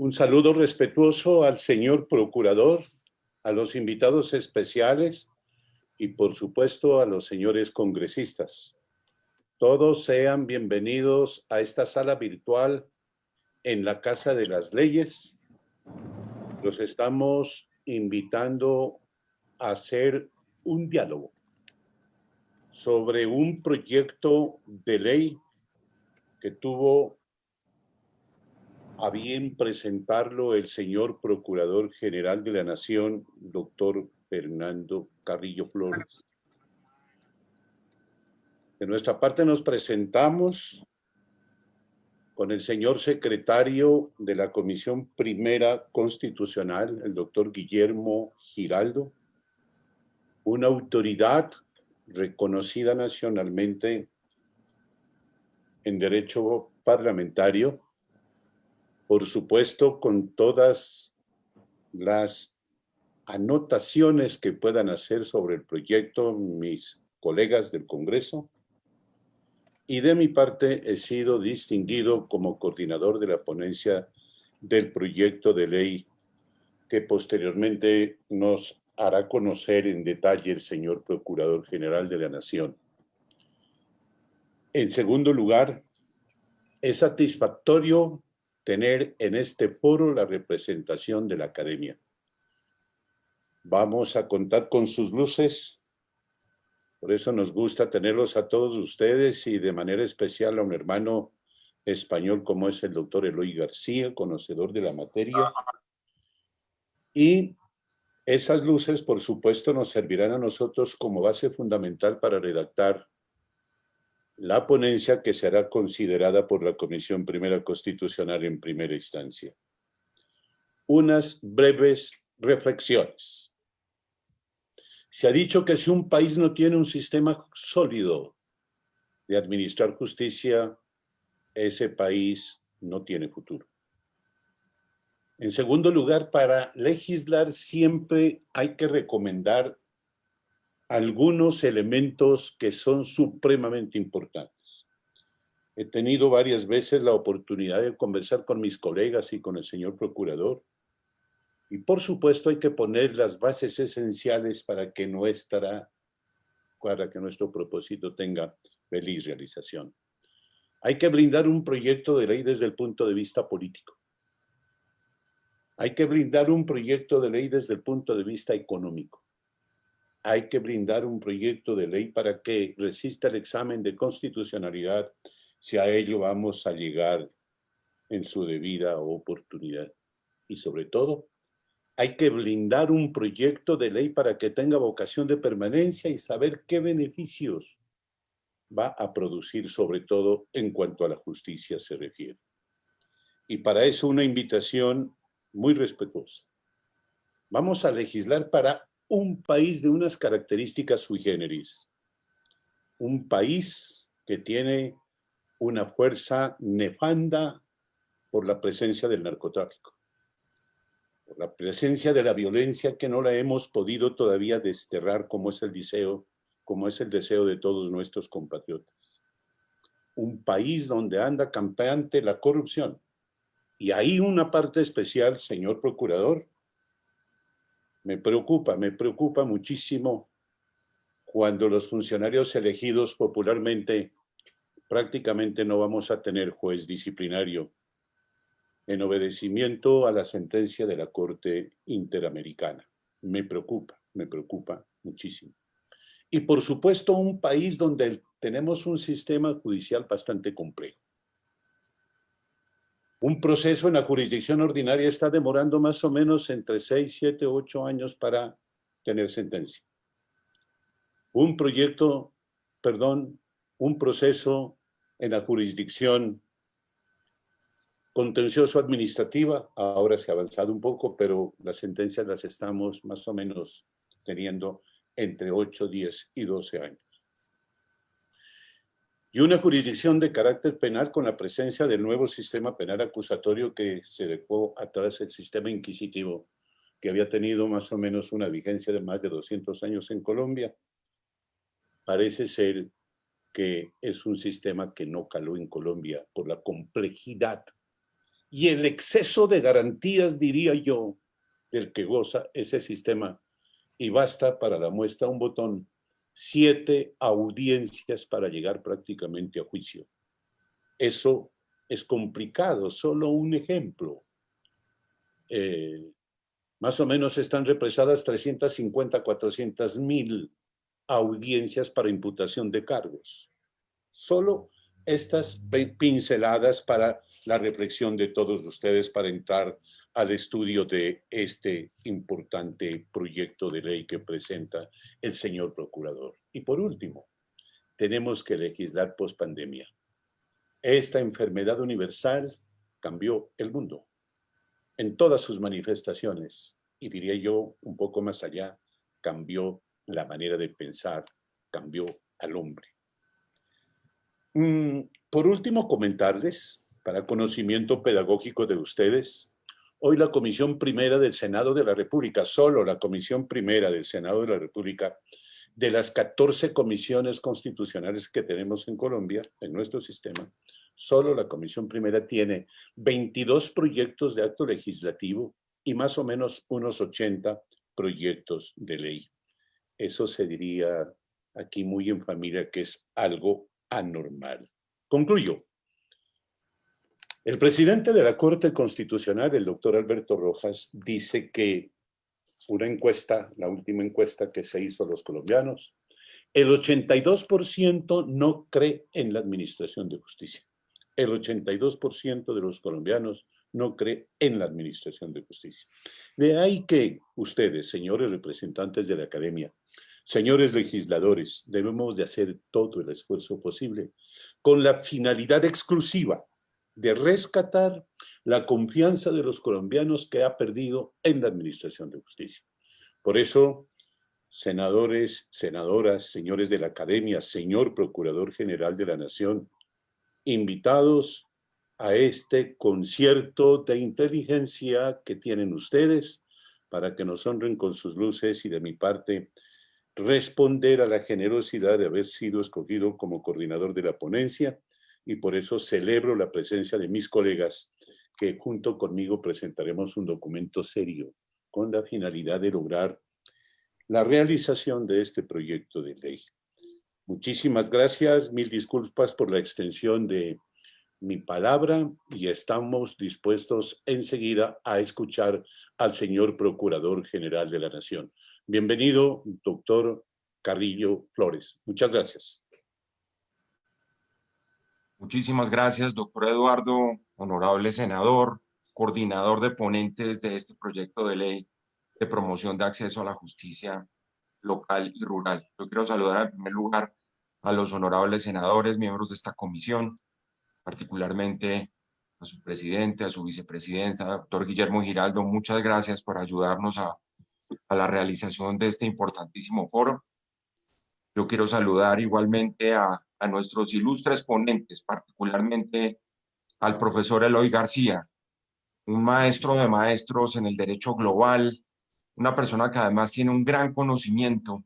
Un saludo respetuoso al señor procurador, a los invitados especiales y por supuesto a los señores congresistas. Todos sean bienvenidos a esta sala virtual en la Casa de las Leyes. Los estamos invitando a hacer un diálogo sobre un proyecto de ley que tuvo a bien presentarlo el señor Procurador General de la Nación, doctor Fernando Carrillo Flores. De nuestra parte nos presentamos con el señor secretario de la Comisión Primera Constitucional, el doctor Guillermo Giraldo, una autoridad reconocida nacionalmente en derecho parlamentario, por supuesto con todas las anotaciones que puedan hacer sobre el proyecto mis colegas del Congreso, y de mi parte he sido distinguido como coordinador de la ponencia del proyecto de ley que posteriormente nos hará conocer en detalle el señor Procurador General de la Nación. En segundo lugar, es satisfactorio tener en este foro la representación de la academia. Vamos a contar con sus luces, por eso nos gusta tenerlos a todos ustedes y de manera especial a un hermano español como es el doctor Eloy García, conocedor de la materia. Y esas luces, por supuesto, nos servirán a nosotros como base fundamental para redactar la ponencia que será considerada por la Comisión Primera Constitucional en primera instancia. Unas breves reflexiones. Se ha dicho que si un país no tiene un sistema sólido de administrar justicia, ese país no tiene futuro. En segundo lugar, para legislar siempre hay que recomendar algunos elementos que son supremamente importantes. He tenido varias veces la oportunidad de conversar con mis colegas y con el señor procurador, y por supuesto hay que poner las bases esenciales para que nuestro propósito tenga feliz realización. Hay que blindar un proyecto de ley desde el punto de vista político. Hay que blindar un proyecto de ley desde el punto de vista económico. Hay que blindar un proyecto de ley para que resista el examen de constitucionalidad si a ello vamos a llegar en su debida oportunidad. Y sobre todo, hay que blindar un proyecto de ley para que tenga vocación de permanencia y saber qué beneficios va a producir, sobre todo en cuanto a la justicia se refiere. Y para eso una invitación muy respetuosa. Vamos a legislar para un país de unas características sui generis. Un país que tiene una fuerza nefanda por la presencia del narcotráfico, por la presencia de la violencia que no la hemos podido todavía desterrar como es el deseo de todos nuestros compatriotas. Un país donde anda campeante la corrupción. Y ahí una parte especial, señor procurador, me preocupa muchísimo cuando los funcionarios elegidos popularmente prácticamente no vamos a tener juez disciplinario en obedecimiento a la sentencia de la Corte Interamericana. Me preocupa muchísimo. Y por supuesto un país donde tenemos un sistema judicial bastante complejo. Un proceso en la jurisdicción ordinaria está demorando más o menos entre 6, 7, 8 años para tener sentencia. Un proceso en la jurisdicción contencioso administrativa, ahora se ha avanzado un poco, pero las sentencias las estamos más o menos teniendo entre 8, 10 y 12 años. Y una jurisdicción de carácter penal con la presencia del nuevo sistema penal acusatorio que se dejó atrás el sistema inquisitivo, que había tenido más o menos una vigencia de más de 200 años en Colombia. Parece ser que es un sistema que no caló en Colombia por la complejidad y el exceso de garantías, diría yo, del que goza ese sistema. Y basta para la muestra un botón, 7 audiencias para llegar prácticamente a juicio. Eso es complicado, solo un ejemplo. Más o menos están represadas 350, 400,000 audiencias para imputación de cargos. Solo estas pinceladas para la reflexión de todos ustedes para entrar al estudio de este importante proyecto de ley que presenta el señor procurador. Y por último, tenemos que legislar pospandemia. Esta enfermedad universal cambió el mundo en todas sus manifestaciones, y diría yo un poco más allá, cambió la manera de pensar, cambió al hombre. Por último, comentarles, para conocimiento pedagógico de ustedes, hoy la Comisión Primera del Senado de la República, solo la Comisión Primera del Senado de la República, de las 14 comisiones constitucionales que tenemos en Colombia, en nuestro sistema, solo la Comisión Primera tiene 22 proyectos de acto legislativo y más o menos unos 80 proyectos de ley. Eso se diría aquí muy en familia que es algo anormal. Concluyo. El presidente de la Corte Constitucional, el doctor Alberto Rojas, dice que una encuesta, la última encuesta que se hizo a los colombianos, el 82% no cree en la administración de justicia. El 82% de los colombianos no cree en la administración de justicia. De ahí que ustedes, señores representantes de la academia, señores legisladores, debemos de hacer todo el esfuerzo posible con la finalidad exclusiva de rescatar la confianza de los colombianos que ha perdido en la administración de justicia. Por eso, senadores, senadoras, señores de la academia, señor Procurador General de la Nación, invitados a este concierto de inteligencia que tienen ustedes para que nos honren con sus luces y de mi parte responder a la generosidad de haber sido escogido como coordinador de la ponencia y por eso celebro la presencia de mis colegas que junto conmigo presentaremos un documento serio con la finalidad de lograr la realización de este proyecto de ley. Muchísimas gracias, mil disculpas por la extensión de mi palabra y estamos dispuestos enseguida a escuchar al señor Procurador General de la Nación. Bienvenido, doctor Carrillo Flores. Muchas gracias. Muchísimas gracias, doctor Eduardo, honorable senador, coordinador de ponentes de este proyecto de ley de promoción de acceso a la justicia local y rural. Yo quiero saludar en primer lugar a los honorables senadores, miembros de esta comisión, particularmente a su presidente, a su vicepresidenta, doctor Guillermo Giraldo. Muchas gracias por ayudarnos a la realización de este importantísimo foro. Yo quiero saludar igualmente a nuestros ilustres ponentes, particularmente al profesor Eloy García, un maestro de maestros en el derecho global, una persona que además tiene un gran conocimiento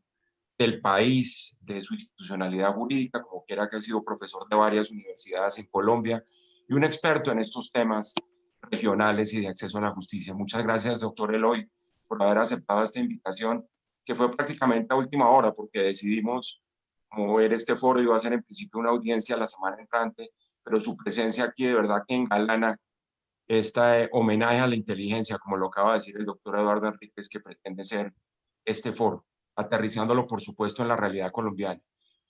del país, de su institucionalidad jurídica, como quiera que ha sido profesor de varias universidades en Colombia y un experto en estos temas regionales y de acceso a la justicia. Muchas gracias, doctor Eloy, por haber aceptado esta invitación, que fue prácticamente a última hora, porque decidimos mover este foro. Iba a ser en principio una audiencia la semana entrante, pero su presencia aquí de verdad que engalana este homenaje a la inteligencia, como lo acaba de decir el doctor Eduardo Enríquez, que pretende ser este foro, aterrizándolo, por supuesto, en la realidad colombiana.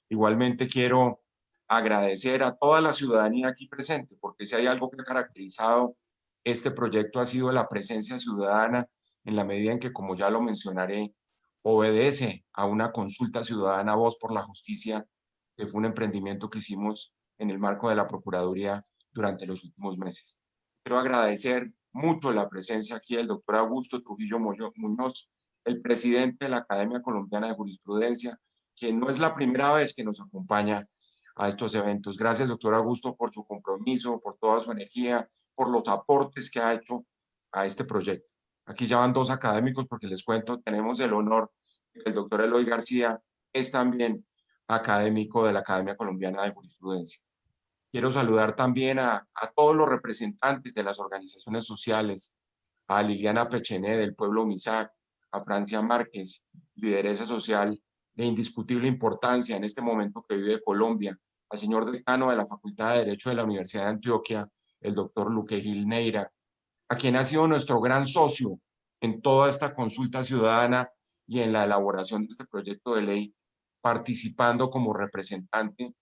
Igualmente quiero agradecer a toda la ciudadanía aquí presente, porque si hay algo que ha caracterizado este proyecto ha sido la presencia ciudadana, en la medida en que, como ya lo mencionaré, obedece a una consulta ciudadana Voz por la Justicia, que fue un emprendimiento que hicimos en el marco de la Procuraduría durante los últimos meses. Quiero agradecer mucho la presencia aquí del doctor Augusto Trujillo Muñoz, el presidente de la Academia Colombiana de Jurisprudencia, que no es la primera vez que nos acompaña a estos eventos. Gracias, doctor Augusto, por su compromiso, por toda su energía, por los aportes que ha hecho a este proyecto. Aquí ya van dos académicos porque les cuento, tenemos el honor de que el doctor Eloy García es también académico de la Academia Colombiana de Jurisprudencia. Quiero saludar también a todos los representantes de las organizaciones sociales, a Liliana Pechené del pueblo Misak, a Francia Márquez, lideresa social de indiscutible importancia en este momento que vive Colombia, al señor decano de la Facultad de Derecho de la Universidad de Antioquia, el doctor Luque Gil Neira, a quien ha sido nuestro gran socio en toda esta consulta ciudadana y en la elaboración de este proyecto de ley, participando como representante,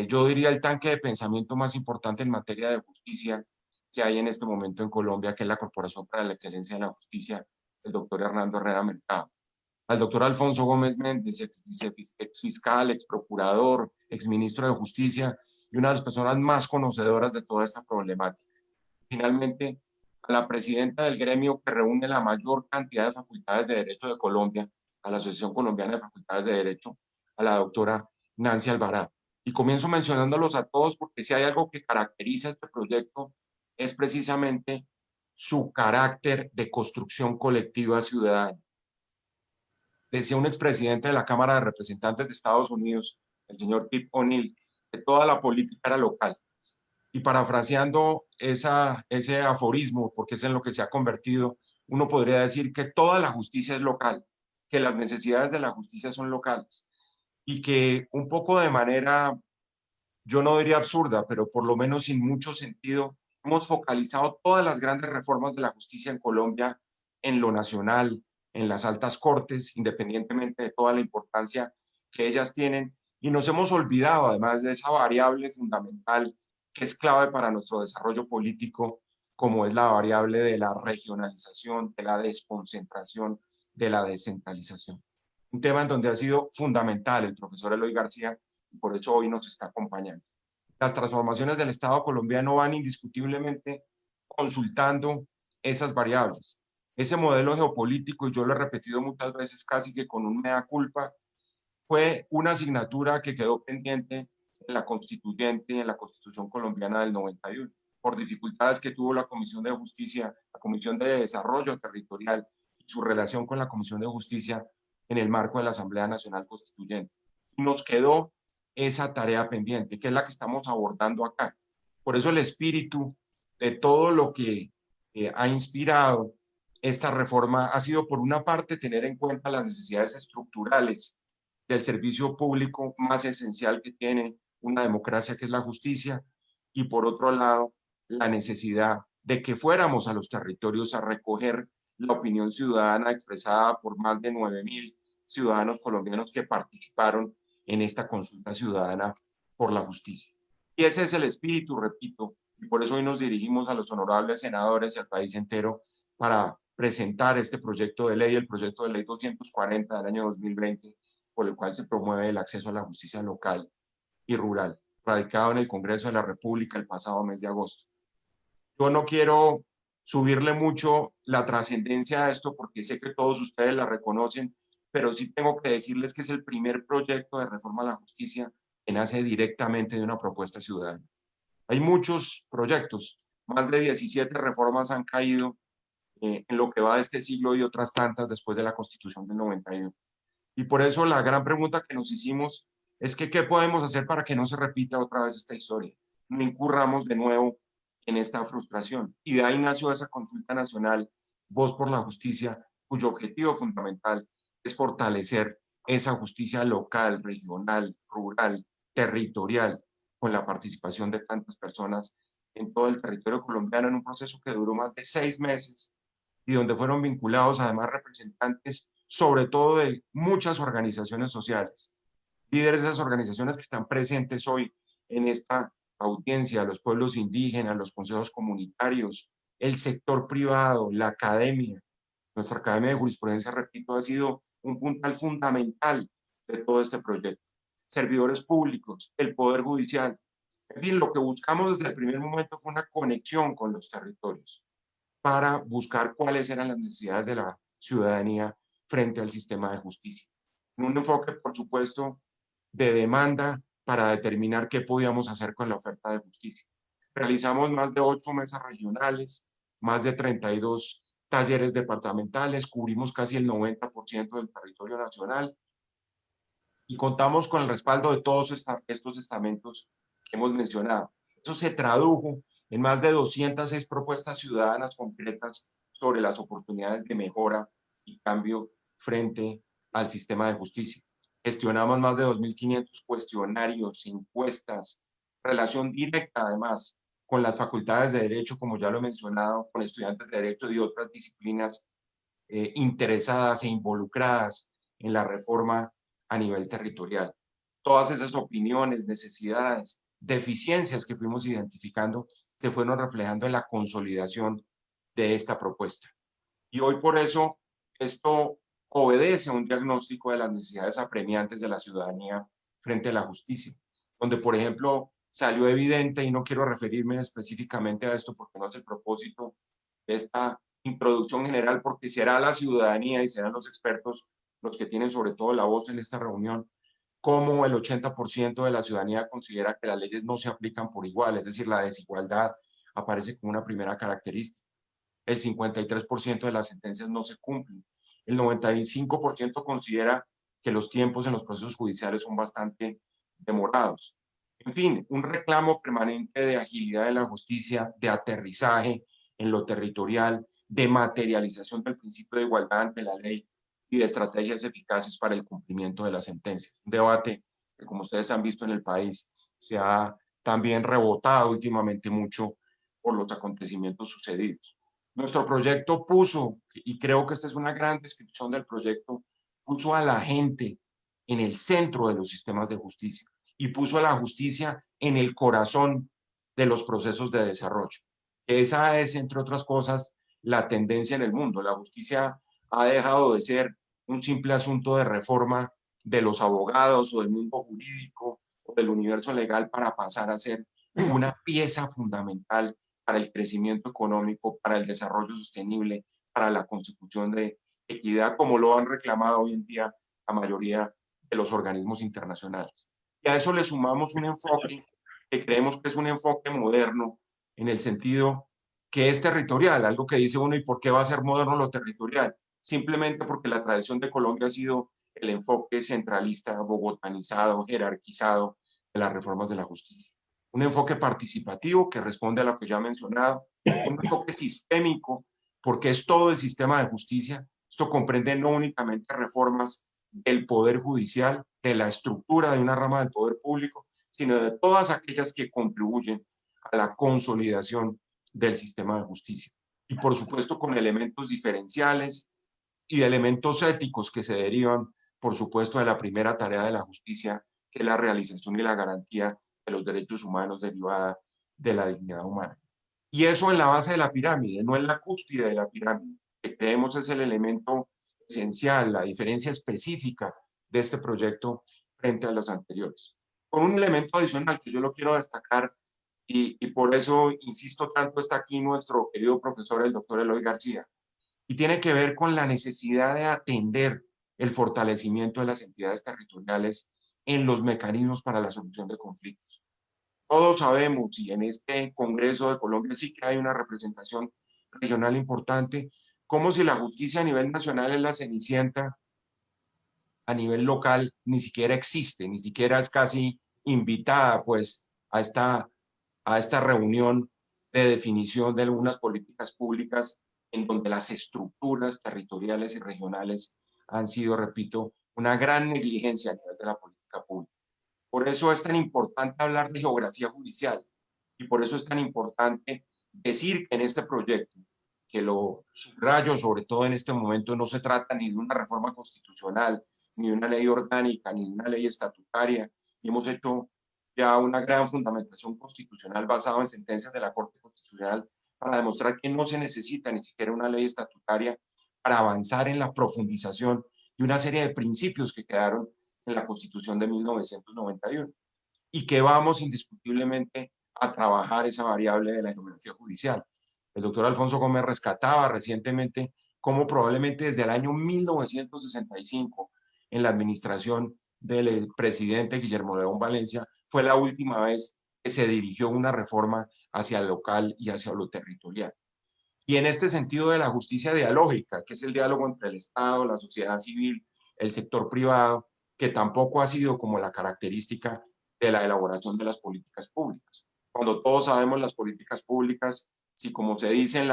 yo diría el tanque de pensamiento más importante en materia de justicia que hay en este momento en Colombia, que es la Corporación para la Excelencia de la Justicia, el doctor Hernando Herrera Mercado. Al doctor Alfonso Gómez Méndez, ex fiscal, ex procurador, ex ministro de Justicia y una de las personas más conocedoras de toda esta problemática. Finalmente, a la presidenta del gremio que reúne la mayor cantidad de facultades de Derecho de Colombia, a la Asociación Colombiana de Facultades de Derecho, a la doctora Nancy Alvarado. Y comienzo mencionándolos a todos porque si hay algo que caracteriza este proyecto es precisamente su carácter de construcción colectiva ciudadana. Decía un expresidente de la Cámara de Representantes de Estados Unidos, el señor Tip O'Neill, que toda la política era local. Y parafraseando ese aforismo, porque es en lo que se ha convertido, uno podría decir que toda la justicia es local, que las necesidades de la justicia son locales y que un poco de manera, yo no diría absurda, pero por lo menos sin mucho sentido, hemos focalizado todas las grandes reformas de la justicia en Colombia en lo nacional, en las altas cortes, independientemente de toda la importancia que ellas tienen, y nos hemos olvidado además de esa variable fundamental que es clave para nuestro desarrollo político, como es la variable de la regionalización, de la desconcentración, de la descentralización. Un tema en donde ha sido fundamental el profesor Eloy García, y por eso hoy nos está acompañando. Las transformaciones del Estado colombiano van indiscutiblemente consultando esas variables. Ese modelo geopolítico, y yo lo he repetido muchas veces casi que con un mea culpa, fue una asignatura que quedó pendiente en la constituyente y en la Constitución colombiana del 91, por dificultades que tuvo la Comisión de Justicia, la Comisión de Desarrollo Territorial y su relación con la Comisión de Justicia en el marco de la Asamblea Nacional Constituyente. Y nos quedó esa tarea pendiente, que es la que estamos abordando acá. Por eso el espíritu de todo lo que ha inspirado esta reforma ha sido, por una parte, tener en cuenta las necesidades estructurales del servicio público más esencial que tiene una democracia, que es la justicia, y por otro lado, la necesidad de que fuéramos a los territorios a recoger la opinión ciudadana expresada por más de 9.000 ciudadanos colombianos que participaron en esta consulta ciudadana por la justicia. Y ese es el espíritu, repito, y por eso hoy nos dirigimos a los honorables senadores y al país entero para presentar este proyecto de ley, el proyecto de ley 240 del año 2020, por el cual se promueve el acceso a la justicia local y rural, radicado en el Congreso de la República el pasado mes de agosto. Yo no quiero subirle mucho la trascendencia a esto porque sé que todos ustedes la reconocen, pero sí tengo que decirles que es el primer proyecto de reforma a la justicia que nace directamente de una propuesta ciudadana. Hay muchos proyectos, más de 17 reformas han caído en lo que va de este siglo y otras tantas después de la Constitución del 91. Y por eso la gran pregunta que nos hicimos es que ¿qué podemos hacer para que no se repita otra vez esta historia? No incurramos de nuevo en esta frustración. Y de ahí nació esa consulta nacional, Voz por la Justicia, cuyo objetivo fundamental es fortalecer esa justicia local, regional, rural, territorial, con la participación de tantas personas en todo el territorio colombiano en un proceso que duró más de 6 meses y donde fueron vinculados además representantes sobre todo de muchas organizaciones sociales, líderes de esas organizaciones que están presentes hoy en esta audiencia, los pueblos indígenas, los consejos comunitarios, el sector privado, la academia. Nuestra Academia de Jurisprudencia, repito, ha sido un puntal fundamental de todo este proyecto. Servidores públicos, el Poder Judicial. En fin, lo que buscamos desde el primer momento fue una conexión con los territorios para buscar cuáles eran las necesidades de la ciudadanía frente al sistema de justicia. En un enfoque, por supuesto, de demanda para determinar qué podíamos hacer con la oferta de justicia. Realizamos más de 8 mesas regionales, más de 32 talleres departamentales, cubrimos casi el 90% del territorio nacional y contamos con el respaldo de todos estos estamentos que hemos mencionado. Eso se tradujo en más de 206 propuestas ciudadanas concretas sobre las oportunidades de mejora y cambio frente al sistema de justicia. Gestionamos más de 2.500 cuestionarios, encuestas, relación directa además con las facultades de Derecho, como ya lo he mencionado, con estudiantes de Derecho y otras disciplinas interesadas e involucradas en la reforma a nivel territorial. Todas esas opiniones, necesidades, deficiencias que fuimos identificando se fueron reflejando en la consolidación de esta propuesta. Y hoy por eso esto obedece a un diagnóstico de las necesidades apremiantes de la ciudadanía frente a la justicia, donde por ejemplo salió evidente, y no quiero referirme específicamente a esto porque no es el propósito de esta introducción general, porque será la ciudadanía y serán los expertos los que tienen sobre todo la voz en esta reunión, como el 80% de la ciudadanía considera que las leyes no se aplican por igual, es decir, la desigualdad aparece como una primera característica. El 53% de las sentencias no se cumplen. El 95% considera que los tiempos en los procesos judiciales son bastante demorados. En fin, un reclamo permanente de agilidad de la justicia, de aterrizaje en lo territorial, de materialización del principio de igualdad ante la ley y de estrategias eficaces para el cumplimiento de la sentencia. Un debate que, como ustedes han visto en el país, se ha también rebotado últimamente mucho por los acontecimientos sucedidos. Nuestro proyecto puso, y creo que esta es una gran descripción del proyecto, puso a la gente en el centro de los sistemas de justicia y puso a la justicia en el corazón de los procesos de desarrollo. Esa es, entre otras cosas, la tendencia en el mundo. La justicia ha dejado de ser un simple asunto de reforma de los abogados o del mundo jurídico o del universo legal para pasar a ser una pieza fundamental para el crecimiento económico, para el desarrollo sostenible, para la consecución de equidad, como lo han reclamado hoy en día la mayoría de los organismos internacionales. Y a eso le sumamos un enfoque que creemos que es un enfoque moderno, en el sentido que es territorial, algo que dice uno, ¿y por qué va a ser moderno lo territorial? Simplemente porque la tradición de Colombia ha sido el enfoque centralista, bogotanizado, jerarquizado de las reformas de la justicia. Un enfoque participativo que responde a lo que ya he mencionado, un enfoque sistémico, porque es todo el sistema de justicia. Esto comprende no únicamente reformas del Poder Judicial, de la estructura de una rama del poder público, sino de todas aquellas que contribuyen a la consolidación del sistema de justicia. Y por supuesto con elementos diferenciales y de elementos éticos que se derivan, por supuesto, de la primera tarea de la justicia, que es la realización y la garantía de los derechos humanos derivada de la dignidad humana. Y eso en la base de la pirámide, no en la cúspide de la pirámide, que creemos es el elemento esencial, la diferencia específica de este proyecto frente a los anteriores. Con un elemento adicional que yo lo quiero destacar, y por eso insisto tanto, está aquí nuestro querido profesor, el doctor Eloy García, y tiene que ver con la necesidad de atender el fortalecimiento de las entidades territoriales en los mecanismos para la solución de conflictos. Todos sabemos, y en este Congreso de Colombia sí que hay una representación regional importante, como si la justicia a nivel nacional es la cenicienta, a nivel local ni siquiera existe, ni siquiera es casi invitada pues a esta reunión de definición de algunas políticas públicas en donde las estructuras territoriales y regionales han sido, repito, una gran negligencia a nivel de la política pública. Por eso es tan importante hablar de geografía judicial y por eso es tan importante decir que en este proyecto, que lo subrayo sobre todo en este momento, no se trata ni de una reforma constitucional, ni de una ley orgánica, ni de una ley estatutaria, y hemos hecho ya una gran fundamentación constitucional basada en sentencias de la Corte Constitucional para demostrar que no se necesita ni siquiera una ley estatutaria para avanzar en la profundización de una serie de principios que quedaron en la Constitución de 1991 y que vamos indiscutiblemente a trabajar esa variable de la geografía judicial. El doctor Alfonso Gómez rescataba recientemente cómo probablemente desde el año 1965, en la administración del presidente Guillermo León Valencia, fue la última vez que se dirigió una reforma hacia lo local y hacia lo territorial. Y en este sentido de la justicia dialógica, que es el diálogo entre el Estado, la sociedad civil, el sector privado, que tampoco ha sido como la característica de la elaboración de las políticas públicas. Cuando todos sabemos las políticas públicas, si como se dice en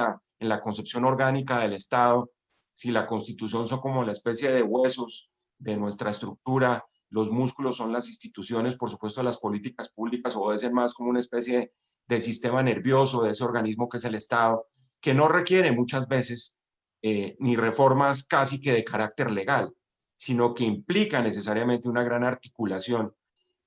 la concepción orgánica del Estado, si la Constitución son como la especie de huesos de nuestra estructura, los músculos son las instituciones, por supuesto las políticas públicas obedecen más como una especie de sistema nervioso de ese organismo que es el Estado, que no requiere muchas veces ni reformas casi que de carácter legal, sino que implica necesariamente una gran articulación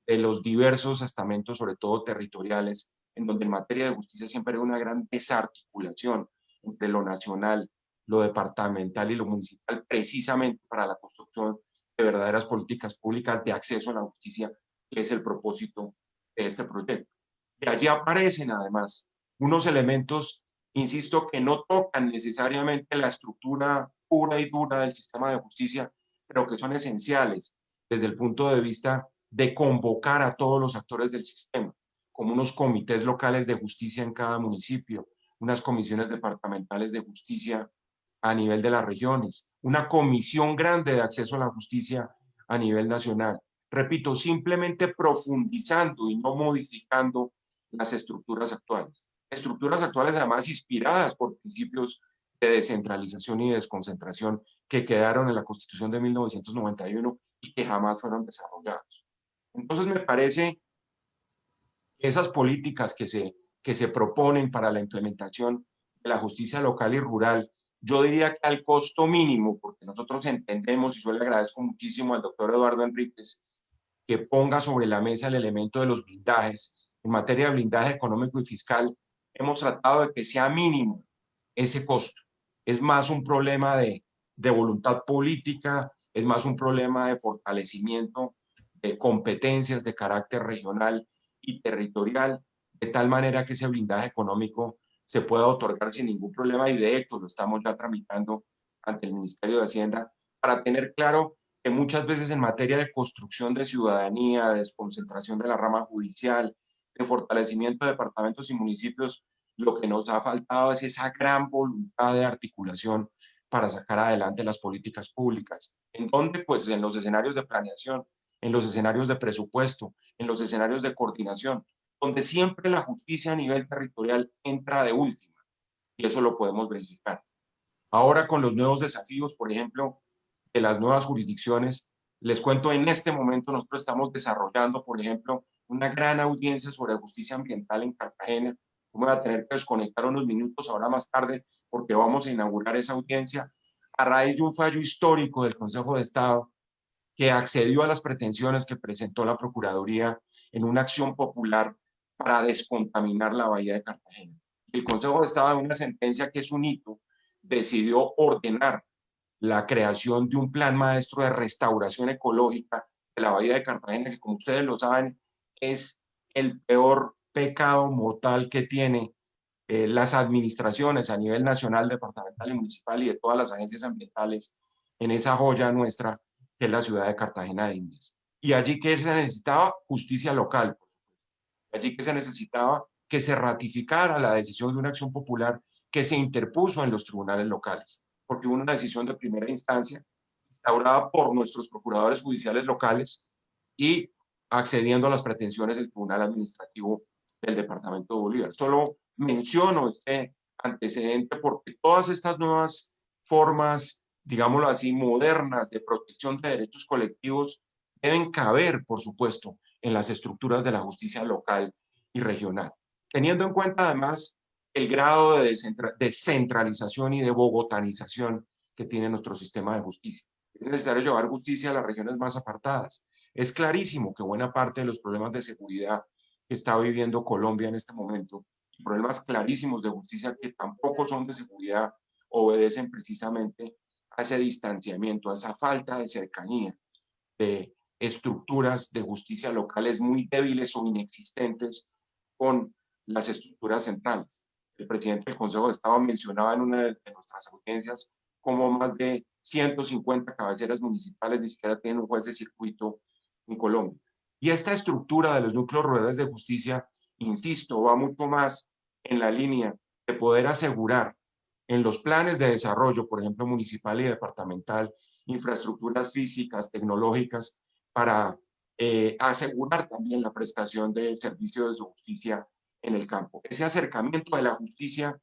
de los diversos estamentos, sobre todo territoriales, en donde en materia de justicia siempre hay una gran desarticulación entre lo nacional, lo departamental y lo municipal, precisamente para la construcción de verdaderas políticas públicas de acceso a la justicia, que es el propósito de este proyecto. De allí aparecen además unos elementos, insisto, que no tocan necesariamente la estructura pura y dura del sistema de justicia, pero que son esenciales desde el punto de vista de convocar a todos los actores del sistema, como unos comités locales de justicia en cada municipio, unas comisiones departamentales de justicia a nivel de las regiones, una comisión grande de acceso a la justicia a nivel nacional. Repito, simplemente profundizando y no modificando las estructuras actuales. Estructuras actuales además inspiradas por principios de descentralización y desconcentración que quedaron en la Constitución de 1991 y que jamás fueron desarrollados. Entonces me parece que esas políticas que se proponen para la implementación de la justicia local y rural, yo diría que al costo mínimo, porque nosotros entendemos, y yo le agradezco muchísimo al doctor Eduardo Enríquez, que ponga sobre la mesa el elemento de los blindajes. En materia de blindaje económico y fiscal, hemos tratado de que sea mínimo ese costo. Es más un problema de voluntad política, es más un problema de fortalecimiento de competencias de carácter regional y territorial, de tal manera que ese blindaje económico se pueda otorgar sin ningún problema y de hecho lo estamos ya tramitando ante el Ministerio de Hacienda para tener claro que muchas veces en materia de construcción de ciudadanía, de desconcentración de la rama judicial, de fortalecimiento de departamentos y municipios, lo que nos ha faltado es esa gran voluntad de articulación para sacar adelante las políticas públicas. ¿En dónde? Pues en los escenarios de planeación, en los escenarios de presupuesto, en los escenarios de coordinación, donde siempre la justicia a nivel territorial entra de última, y eso lo podemos verificar. Ahora con los nuevos desafíos, por ejemplo, de las nuevas jurisdicciones, les cuento, en este momento nosotros estamos desarrollando, por ejemplo, una gran audiencia sobre justicia ambiental en Cartagena. Yo me voy a tener que desconectar unos minutos ahora más tarde porque vamos a inaugurar esa audiencia a raíz de un fallo histórico del Consejo de Estado que accedió a las pretensiones que presentó la Procuraduría en una acción popular para descontaminar la bahía de Cartagena. El Consejo de Estado, en una sentencia que es un hito, decidió ordenar la creación de un plan maestro de restauración ecológica de la bahía de Cartagena, que como ustedes lo saben, es el peor pecado mortal que tiene las administraciones a nivel nacional, departamental y municipal y de todas las agencias ambientales en esa joya nuestra que es la ciudad de Cartagena de Indias. Y allí que se necesitaba justicia local, por supuesto. Allí que se necesitaba que se ratificara la decisión de una acción popular que se interpuso en los tribunales locales, porque hubo una decisión de primera instancia instaurada por nuestros procuradores judiciales locales y accediendo a las pretensiones del Tribunal Administrativo del Departamento de Bolívar. Solo menciono este antecedente porque todas estas nuevas formas, digámoslo así, modernas de protección de derechos colectivos deben caber, por supuesto, en las estructuras de la justicia local y regional, teniendo en cuenta además el grado de descentralización y de bogotanización que tiene nuestro sistema de justicia. Es necesario llevar justicia a las regiones más apartadas. Es clarísimo que buena parte de los problemas de seguridad que está viviendo Colombia en este momento, problemas clarísimos de justicia que tampoco son de seguridad, obedecen precisamente a ese distanciamiento, a esa falta de cercanía de estructuras de justicia locales muy débiles o inexistentes con las estructuras centrales. El presidente del Consejo de Estado mencionaba en una de nuestras audiencias como más de 150 cabeceras municipales ni siquiera tienen un juez de circuito en Colombia. Y esta estructura de los núcleos rurales de justicia, insisto, va mucho más en la línea de poder asegurar en los planes de desarrollo, por ejemplo, municipal y departamental, infraestructuras físicas, tecnológicas, para asegurar también la prestación del servicio de su justicia en el campo. Ese acercamiento de la justicia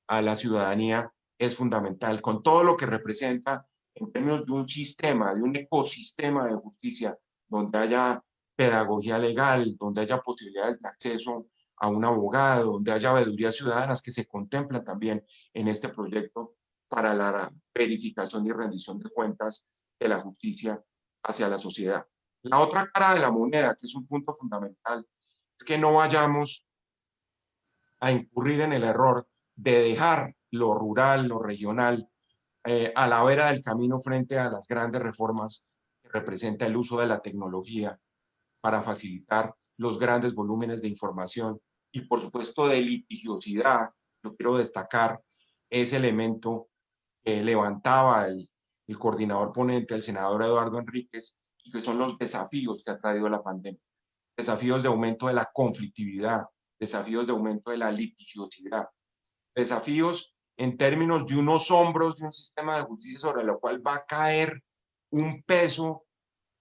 a la ciudadanía es fundamental, con todo lo que representa en términos de un sistema, de un ecosistema de justicia, donde haya pedagogía legal, donde haya posibilidades de acceso a un abogado, donde haya veedurías ciudadanas que se contemplan también en este proyecto para la verificación y rendición de cuentas de la justicia hacia la sociedad. La otra cara de la moneda, que es un punto fundamental, es que no vayamos a incurrir en el error de dejar lo rural, lo regional, a la vera del camino frente a las grandes reformas que representa el uso de la tecnología para facilitar los grandes volúmenes de información y, por supuesto, de litigiosidad. Yo quiero destacar ese elemento que levantaba el coordinador ponente, el senador Eduardo Enríquez, y que son los desafíos que ha traído la pandemia. Desafíos de aumento de la conflictividad, desafíos de aumento de la litigiosidad, desafíos en términos de unos hombros de un sistema de justicia sobre el cual va a caer un peso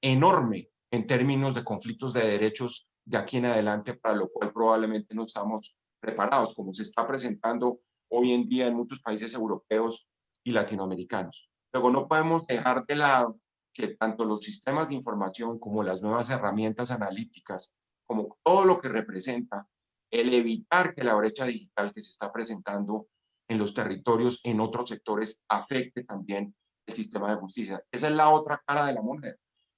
enorme en términos de conflictos de derechos de aquí en adelante, para lo cual probablemente no estamos preparados, como se está presentando hoy en día en muchos países europeos y latinoamericanos. Luego, no podemos dejar de lado que tanto los sistemas de información como las nuevas herramientas analíticas, como todo lo que representa el evitar que la brecha digital que se está presentando en los territorios, en otros sectores, afecte también el sistema de justicia. Esa es la otra cara de la moneda,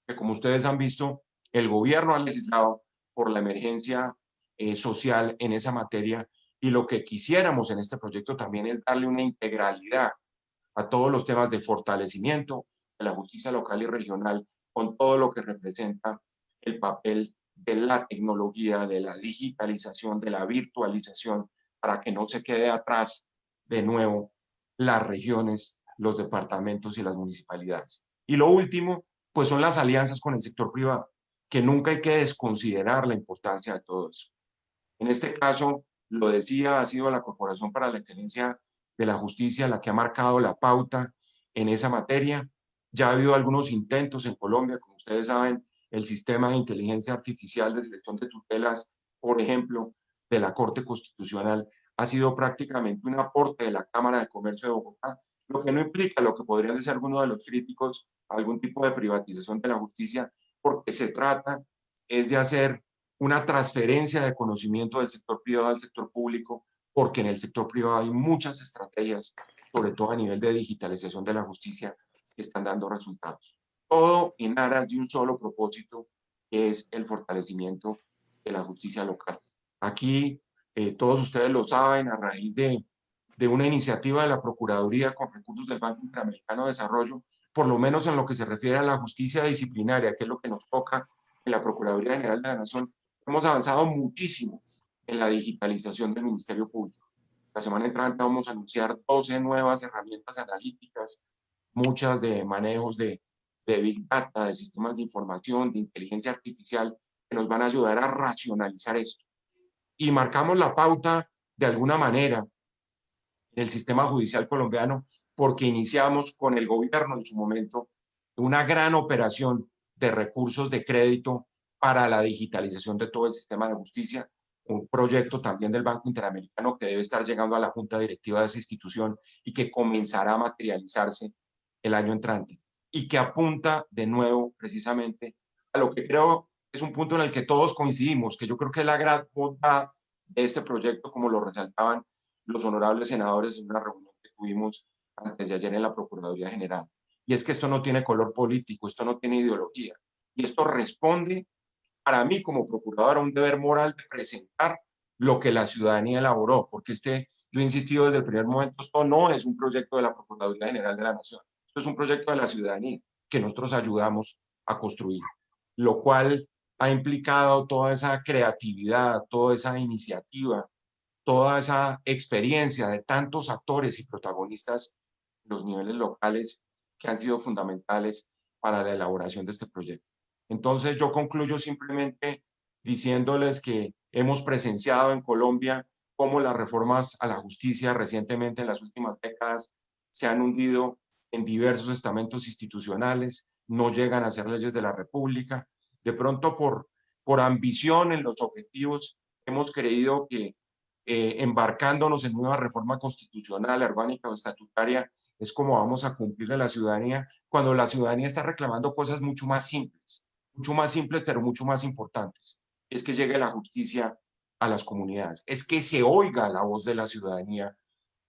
que como ustedes han visto, el gobierno ha legislado por la emergencia social en esa materia, y lo que quisiéramos en este proyecto también es darle una integralidad a todos los temas de fortalecimiento de la justicia local y regional, con todo lo que representa el papel de la tecnología, de la digitalización, de la virtualización, para que no se quede atrás de nuevo las regiones, los departamentos y las municipalidades. Y lo último, pues son las alianzas con el sector privado, que nunca hay que desconsiderar la importancia de todo eso. En este caso, lo decía, ha sido la Corporación para la Excelencia de la Justicia la que ha marcado la pauta en esa materia. Ya ha habido algunos intentos en Colombia, como ustedes saben, el sistema de inteligencia artificial de selección de tutelas, por ejemplo, de la Corte Constitucional, ha sido prácticamente un aporte de la Cámara de Comercio de Bogotá, lo que no implica lo que podrían decir algunos de los críticos, algún tipo de privatización de la justicia, porque se trata es de hacer una transferencia de conocimiento del sector privado al sector público, porque en el sector privado hay muchas estrategias, sobre todo a nivel de digitalización de la justicia, que están dando resultados. Todo en aras de un solo propósito, que es el fortalecimiento de la justicia local. Aquí, todos ustedes lo saben, a raíz de una iniciativa de la Procuraduría con recursos del Banco Interamericano de Desarrollo, por lo menos en lo que se refiere a la justicia disciplinaria, que es lo que nos toca en la Procuraduría General de la Nación, hemos avanzado muchísimo en la digitalización del Ministerio Público. La semana entrante vamos a anunciar 12 nuevas herramientas analíticas, muchas de manejos de Big Data, de sistemas de información, de inteligencia artificial, que nos van a ayudar a racionalizar esto. Y marcamos la pauta de alguna manera en el sistema judicial colombiano, porque iniciamos con el gobierno en su momento una gran operación de recursos de crédito para la digitalización de todo el sistema de justicia, un proyecto también del Banco Interamericano que debe estar llegando a la junta directiva de esa institución y que comenzará a materializarse el año entrante, y que apunta de nuevo precisamente a lo que creo es un punto en el que todos coincidimos, que yo creo que es la gran bondad de este proyecto, como lo resaltaban los honorables senadores en una reunión que tuvimos antes de ayer en la Procuraduría General. Y es que esto no tiene color político, esto no tiene ideología, y esto responde para mí como procurador a un deber moral de presentar lo que la ciudadanía elaboró, porque yo he insistido desde el primer momento, esto no es un proyecto de la Procuraduría General de la Nación, esto es un proyecto de la ciudadanía que nosotros ayudamos a construir, lo cual ha implicado toda esa creatividad, toda esa iniciativa, toda esa experiencia de tantos actores y protagonistas en los niveles locales que han sido fundamentales para la elaboración de este proyecto. Entonces yo concluyo simplemente diciéndoles que hemos presenciado en Colombia cómo las reformas a la justicia recientemente en las últimas décadas se han hundido en diversos estamentos institucionales, no llegan a ser leyes de la República, De pronto por ambición en los objetivos, hemos creído que embarcándonos en una reforma constitucional, orgánica o estatutaria, es como vamos a cumplirle a la ciudadanía, cuando la ciudadanía está reclamando cosas mucho más simples, pero mucho más importantes. Es que llegue la justicia a las comunidades, es que se oiga la voz de la ciudadanía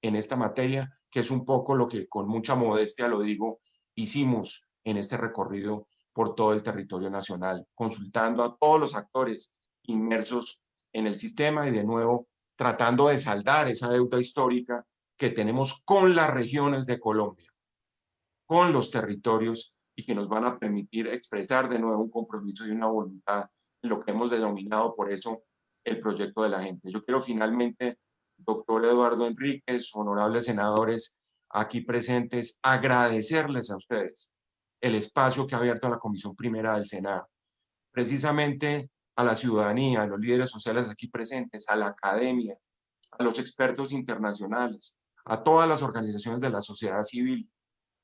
en esta materia, que es un poco lo que con mucha modestia lo digo, hicimos en este recorrido por todo el territorio nacional, consultando a todos los actores inmersos en el sistema y de nuevo tratando de saldar esa deuda histórica que tenemos con las regiones de Colombia, con los territorios y que nos van a permitir expresar de nuevo un compromiso y una voluntad en lo que hemos denominado por eso el proyecto de la gente. Yo quiero finalmente, doctor Eduardo Enríquez, honorables senadores aquí presentes, agradecerles a ustedes el espacio que ha abierto la Comisión Primera del Senado, precisamente a la ciudadanía, a los líderes sociales aquí presentes, a la academia, a los expertos internacionales, a todas las organizaciones de la sociedad civil,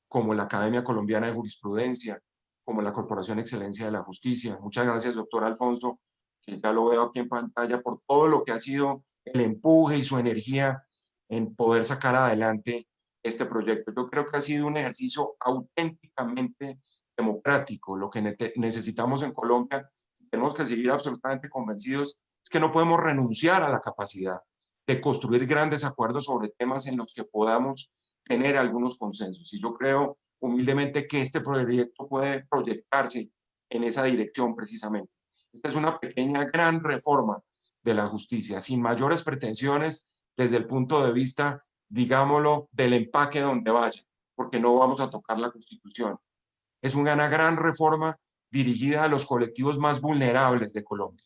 como la Academia Colombiana de Jurisprudencia, como la Corporación Excelencia de la Justicia. Muchas gracias, doctor Alfonso, que ya lo veo aquí en pantalla, por todo lo que ha sido el empuje y su energía en poder sacar adelante este proyecto. Yo creo que ha sido un ejercicio auténticamente democrático. Lo que necesitamos en Colombia, tenemos que seguir absolutamente convencidos, es que no podemos renunciar a la capacidad de construir grandes acuerdos sobre temas en los que podamos tener algunos consensos. Y yo creo humildemente que este proyecto puede proyectarse en esa dirección precisamente. Esta es una pequeña, gran reforma de la justicia, sin mayores pretensiones desde el punto de vista, digámoslo, del empaque donde vaya, porque no vamos a tocar la Constitución. Es una gran reforma dirigida a los colectivos más vulnerables de Colombia,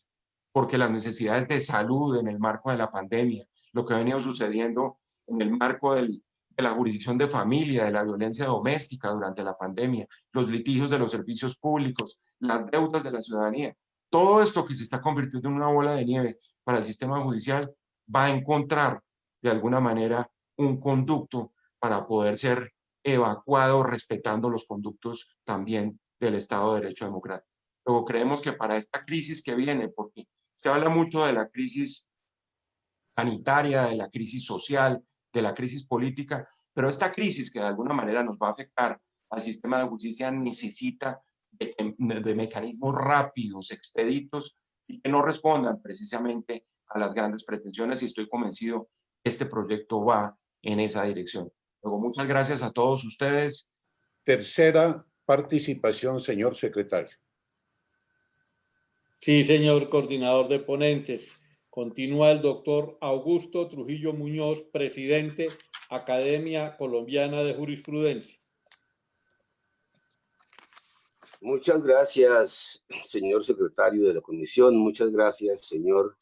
porque las necesidades de salud en el marco de la pandemia, lo que ha venido sucediendo en el marco de la jurisdicción de familia, de la violencia doméstica durante la pandemia, los litigios de los servicios públicos, las deudas de la ciudadanía, todo esto que se está convirtiendo en una bola de nieve para el sistema judicial va a encontrar de alguna manera un conducto para poder ser evacuado respetando los conductos también del Estado de Derecho Democrático. Luego creemos que para esta crisis que viene, porque se habla mucho de la crisis sanitaria, de la crisis social, de la crisis política, pero esta crisis que de alguna manera nos va a afectar al sistema de justicia necesita de mecanismos rápidos, expeditos y que no respondan precisamente a las grandes pretensiones, y estoy convencido que este proyecto va en esa dirección. Luego, muchas gracias a todos ustedes. Tercera participación, señor secretario. Sí, señor coordinador de ponentes. Continúa el doctor Augusto Trujillo Muñoz, presidente, Academia Colombiana de Jurisprudencia. Muchas gracias, señor secretario de la comisión. Muchas gracias, señor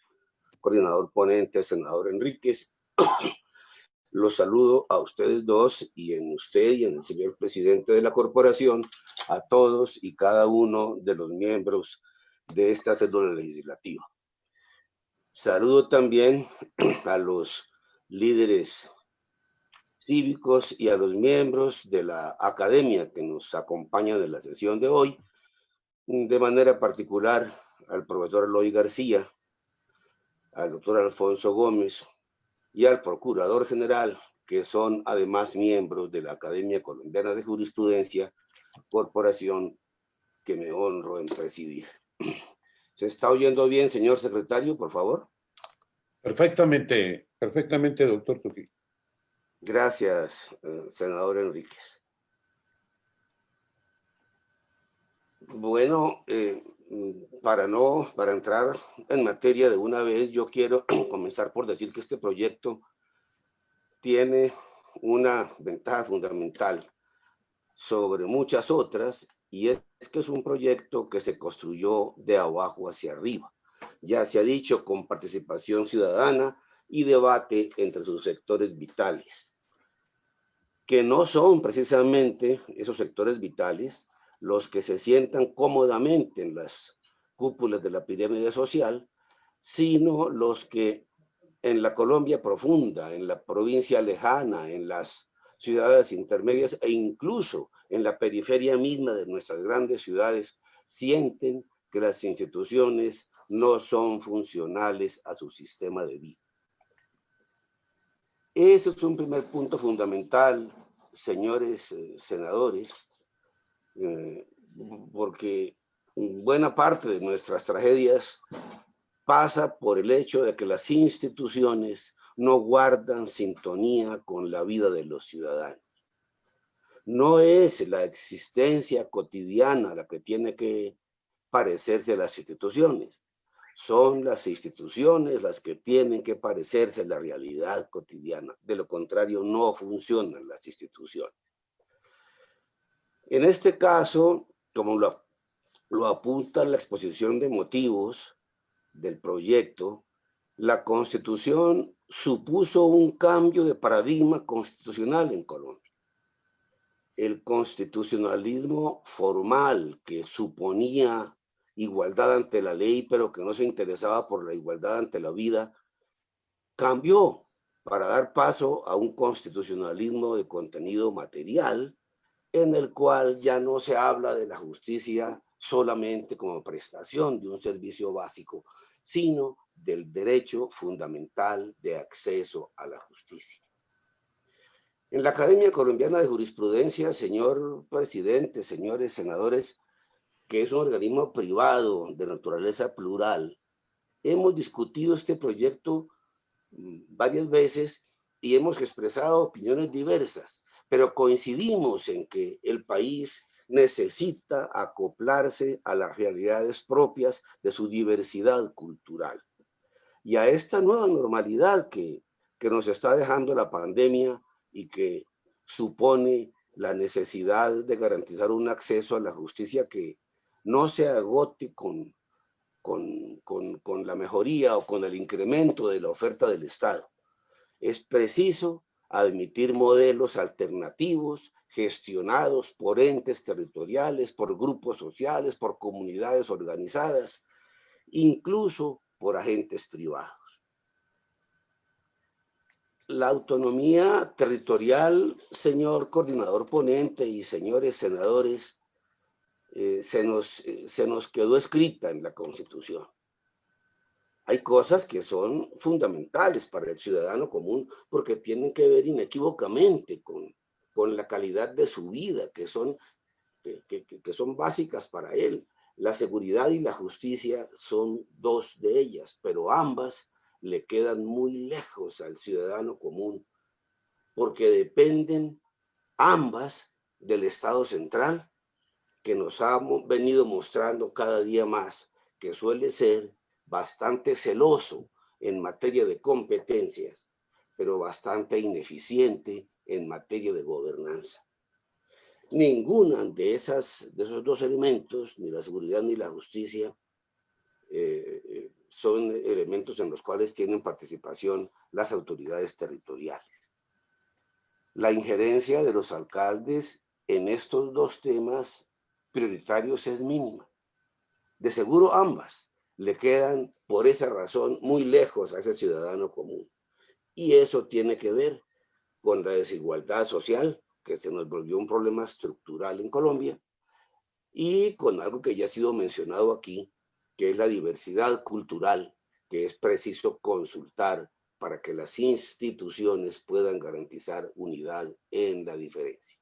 coordinador ponente, senador Enríquez. Los saludo a ustedes dos y en usted y en el señor presidente de la corporación, a todos y cada uno de los miembros de esta cédula legislativa. Saludo también a los líderes cívicos y a los miembros de la academia que nos acompañan en la sesión de hoy, de manera particular al profesor Eloy García, al doctor Alfonso Gómez y al procurador general, que son además miembros de la Academia Colombiana de Jurisprudencia, corporación que me honro en presidir. ¿Se está oyendo bien, señor secretario, por favor? Perfectamente, perfectamente, doctor Trujillo. Gracias, senador Enríquez. Bueno, para entrar en materia de una vez, yo quiero comenzar por decir que este proyecto tiene una ventaja fundamental sobre muchas otras, y es que es un proyecto que se construyó de abajo hacia arriba. Ya se ha dicho, con participación ciudadana y debate entre sus sectores vitales, que no son precisamente esos sectores vitales los que se sientan cómodamente en las cúpulas de la pirámide social, sino los que en la Colombia profunda, en la provincia lejana, en las ciudades intermedias e incluso en la periferia misma de nuestras grandes ciudades, sienten que las instituciones no son funcionales a su sistema de vida. Ese es un primer punto fundamental, señores senadores, porque buena parte de nuestras tragedias pasa por el hecho de que las instituciones no guardan sintonía con la vida de los ciudadanos. No es la existencia cotidiana la que tiene que parecerse a las instituciones. Son las instituciones las que tienen que parecerse a la realidad cotidiana. De lo contrario, no funcionan las instituciones. En este caso, como lo apunta la exposición de motivos del proyecto, la Constitución supuso un cambio de paradigma constitucional en Colombia. El constitucionalismo formal, que suponía igualdad ante la ley, pero que no se interesaba por la igualdad ante la vida, cambió para dar paso a un constitucionalismo de contenido material, en el cual ya no se habla de la justicia solamente como prestación de un servicio básico, sino del derecho fundamental de acceso a la justicia. En la Academia Colombiana de Jurisprudencia, señor presidente, señores senadores, que es un organismo privado de naturaleza plural, hemos discutido este proyecto varias veces y hemos expresado opiniones diversas, pero coincidimos en que el país necesita acoplarse a las realidades propias de su diversidad cultural y a esta nueva normalidad que nos está dejando la pandemia y que supone la necesidad de garantizar un acceso a la justicia que no se agote con la mejoría o con el incremento de la oferta del Estado. Es preciso admitir modelos alternativos gestionados por entes territoriales, por grupos sociales, por comunidades organizadas, incluso por agentes privados. La autonomía territorial, señor coordinador ponente y señores senadores, se nos quedó escrita en la Constitución. Hay cosas que son fundamentales para el ciudadano común porque tienen que ver inequívocamente con la calidad de su vida, que son básicas para él. La seguridad y la justicia son dos de ellas, pero ambas le quedan muy lejos al ciudadano común porque dependen ambas del Estado central, que nos ha venido mostrando cada día más que suele ser bastante celoso en materia de competencias, pero bastante ineficiente en materia de gobernanza. Ninguna de esos dos elementos, ni la seguridad ni la justicia, son elementos en los cuales tienen participación las autoridades territoriales. La injerencia de los alcaldes en estos dos temas prioritarios es mínima. De seguro ambas le quedan por esa razón muy lejos a ese ciudadano común. Y eso tiene que ver con la desigualdad social, que se nos volvió un problema estructural en Colombia, y con algo que ya ha sido mencionado aquí, que es la diversidad cultural, que es preciso consultar para que las instituciones puedan garantizar unidad en la diferencia.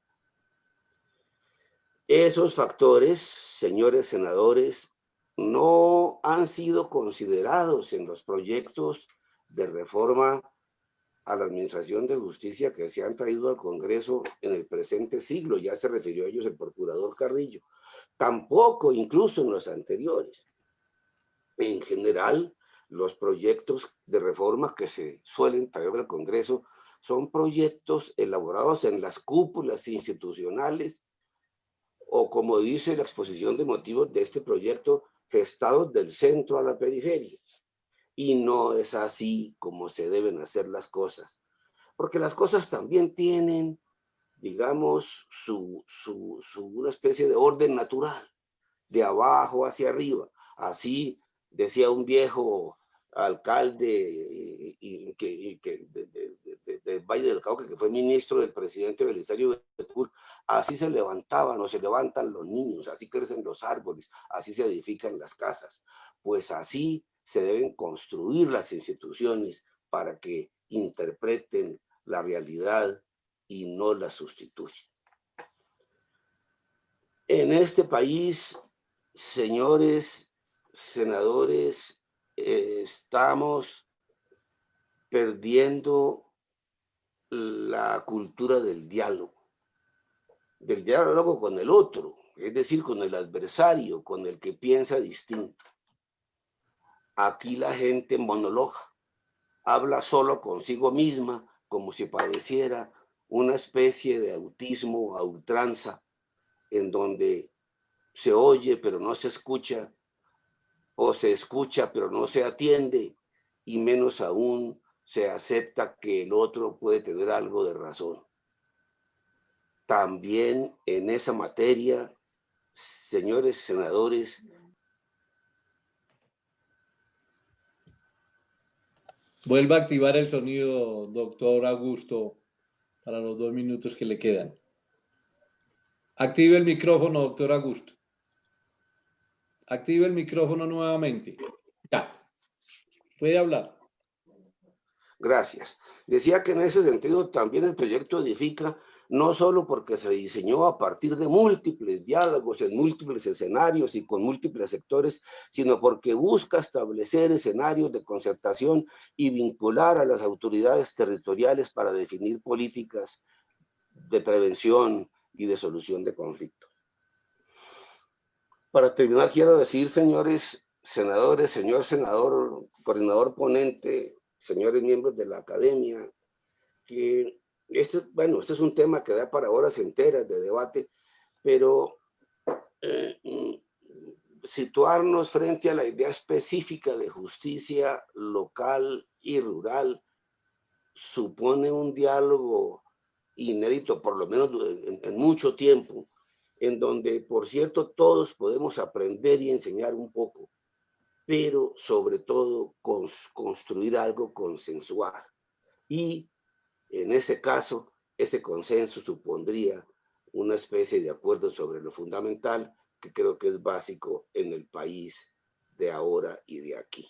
Esos factores, señores senadores, no han sido considerados en los proyectos de reforma a la Administración de Justicia que se han traído al Congreso en el presente siglo. Ya se refirió a ellos el procurador Carrillo. Tampoco, incluso en los anteriores. En general, los proyectos de reforma que se suelen traer al Congreso son proyectos elaborados en las cúpulas institucionales o, como dice la exposición de motivos de este proyecto, gestados del centro a la periferia. Y no es así como se deben hacer las cosas, porque las cosas también tienen, digamos, una especie de orden natural, de abajo hacia arriba. Así decía un viejo alcalde de del Valle del Cauca, que fue ministro del presidente Belisario Betancourt, así se levantaban o se levantan los niños, así crecen los árboles, así se edifican las casas. Pues así se deben construir las instituciones para que interpreten la realidad y no la sustituyan. En este país, señores senadores, estamos perdiendo la cultura del diálogo con el otro, es decir, con el adversario, con el que piensa distinto. Aquí la gente monologa, habla solo consigo misma, como si padeciera una especie de autismo a ultranza, en donde se oye pero no se escucha, o se escucha pero no se atiende, y menos aún se acepta que el otro puede tener algo de razón. También en esa materia, señores senadores, Vuelva a activar el sonido, doctor Augusto, para los 2 minutos que le quedan. Active el micrófono, doctor Augusto. Active el micrófono nuevamente. Ya. Puede hablar. gracias. Decía que en ese sentido también el proyecto edifica, no solo porque se diseñó a partir de múltiples diálogos en múltiples escenarios y con múltiples sectores, sino porque busca establecer escenarios de concertación y vincular a las autoridades territoriales para definir políticas de prevención y de solución de conflictos. Para terminar, quiero decir, señores senadores, señor senador, coordinador ponente, señores miembros de la academia, que este es un tema que da para horas enteras de debate, pero situarnos frente a la idea específica de justicia local y rural supone un diálogo inédito, por lo menos en mucho tiempo, en donde, por cierto, todos podemos aprender y enseñar un poco, pero sobre todo construir algo consensual. Y en ese caso, ese consenso supondría una especie de acuerdo sobre lo fundamental, que creo que es básico en el país de ahora y de aquí.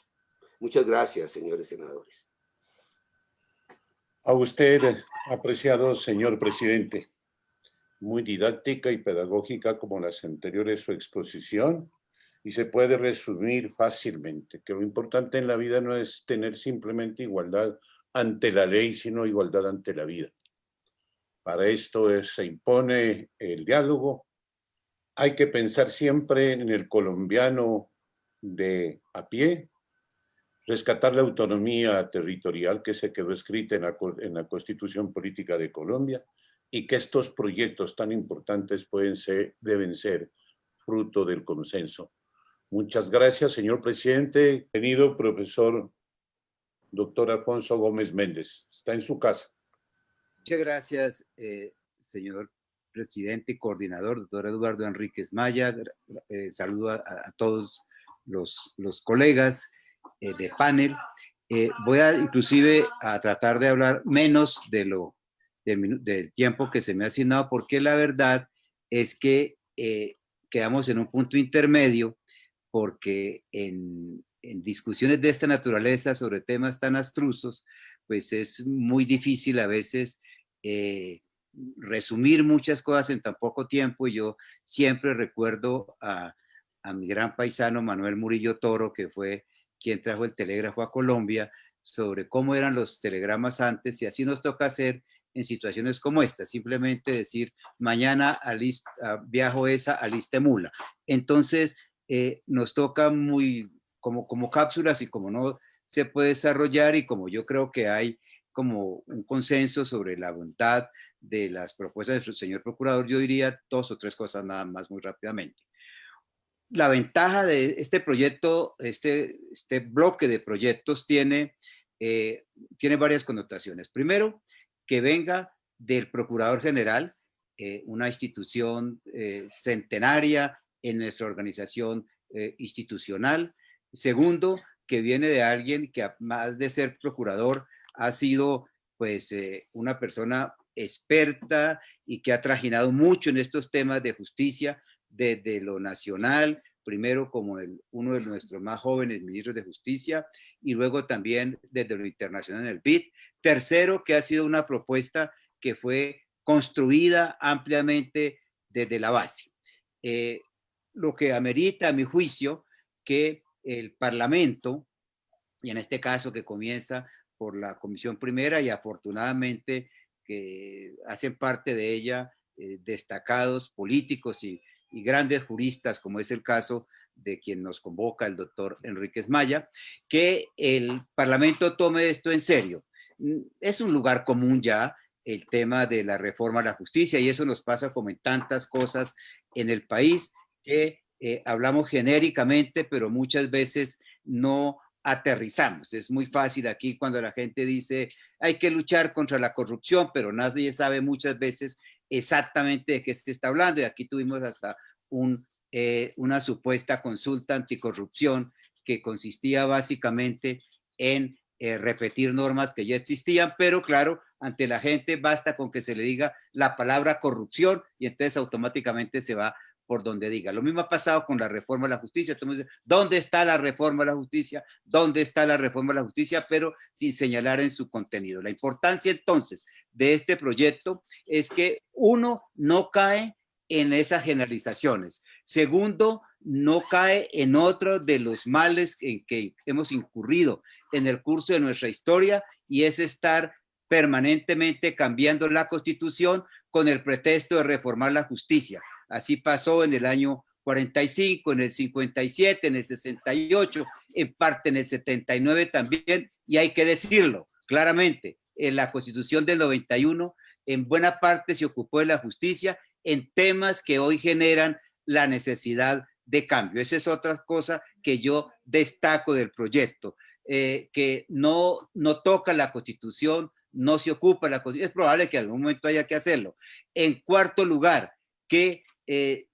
Muchas gracias, señores senadores. A usted, apreciado señor presidente, muy didáctica y pedagógica como las anteriores su exposición, y se puede resumir fácilmente que lo importante en la vida no es tener simplemente igualdad ante la ley, sino igualdad ante la vida. Para esto se impone el diálogo. Hay que pensar siempre en el colombiano de a pie, rescatar la autonomía territorial que se quedó escrita en la Constitución Política de Colombia, y que estos proyectos tan importantes deben ser fruto del consenso. Muchas gracias, señor presidente. Querido profesor doctor Alfonso Gómez Méndez, está en su casa. Muchas gracias, señor presidente y coordinador, doctor Eduardo Enríquez Maya. Saludo a todos los colegas de panel. Voy a inclusive a tratar de hablar menos del tiempo que se me ha asignado, porque la verdad es que quedamos en un punto intermedio, porque en discusiones de esta naturaleza sobre temas tan abstrusos, pues es muy difícil a veces resumir muchas cosas en tan poco tiempo. Y yo siempre recuerdo a mi gran paisano Manuel Murillo Toro, que fue quien trajo el telégrafo a Colombia, sobre cómo eran los telegramas antes, y así nos toca hacer en situaciones como esta, simplemente decir, mañana viajo aliste mula. Entonces, nos toca muy como cápsulas, y como no se puede desarrollar, y como yo creo que hay como un consenso sobre la bondad de las propuestas del señor procurador, yo diría 2 o 3 cosas nada más muy rápidamente. La ventaja de este proyecto, este bloque de proyectos tiene varias connotaciones. Primero, que venga del Procurador General, una institución centenaria en nuestra organización institucional. Segundo, que viene de alguien que, además de ser procurador, ha sido pues una persona experta y que ha trajinado mucho en estos temas de justicia desde lo nacional, primero como uno de nuestros más jóvenes ministros de justicia y luego también desde lo internacional en el BID. Tercero, que ha sido una propuesta que fue construida ampliamente desde la base. Lo que amerita, a mi juicio, que el Parlamento, y en este caso que comienza por la Comisión Primera y afortunadamente que hacen parte de ella destacados políticos y grandes juristas, como es el caso de quien nos convoca, el doctor Enríquez Maya, que el Parlamento tome esto en serio. Es un lugar común ya el tema de la reforma a la justicia y eso nos pasa como en tantas cosas en el país que hablamos genéricamente, pero muchas veces no aterrizamos. Es muy fácil aquí cuando la gente dice hay que luchar contra la corrupción, pero nadie sabe muchas veces exactamente de qué se está hablando y aquí tuvimos hasta una supuesta consulta anticorrupción que consistía básicamente en repetir normas que ya existían, pero claro, ante la gente basta con que se le diga la palabra corrupción y entonces automáticamente se va por donde diga. Lo mismo ha pasado con la reforma de la justicia. ¿Dónde está la reforma de la justicia? ¿Dónde está la reforma de la justicia? Pero sin señalar en su contenido. La importancia entonces de este proyecto es que uno no cae en esas generalizaciones. Segundo, no cae en otro de los males en que hemos incurrido en el curso de nuestra historia y es estar permanentemente cambiando la Constitución con el pretexto de reformar la justicia. Así pasó en el año 45, en el 57, en el 68, en parte en el 79 también, y hay que decirlo claramente, en la Constitución del 91 en buena parte se ocupó de la justicia en temas que hoy generan la necesidad de cambio. Esa es otra cosa que yo destaco del proyecto, que no toca la Constitución, no se ocupa la Constitución. Es probable que en algún momento haya que hacerlo. En cuarto lugar, que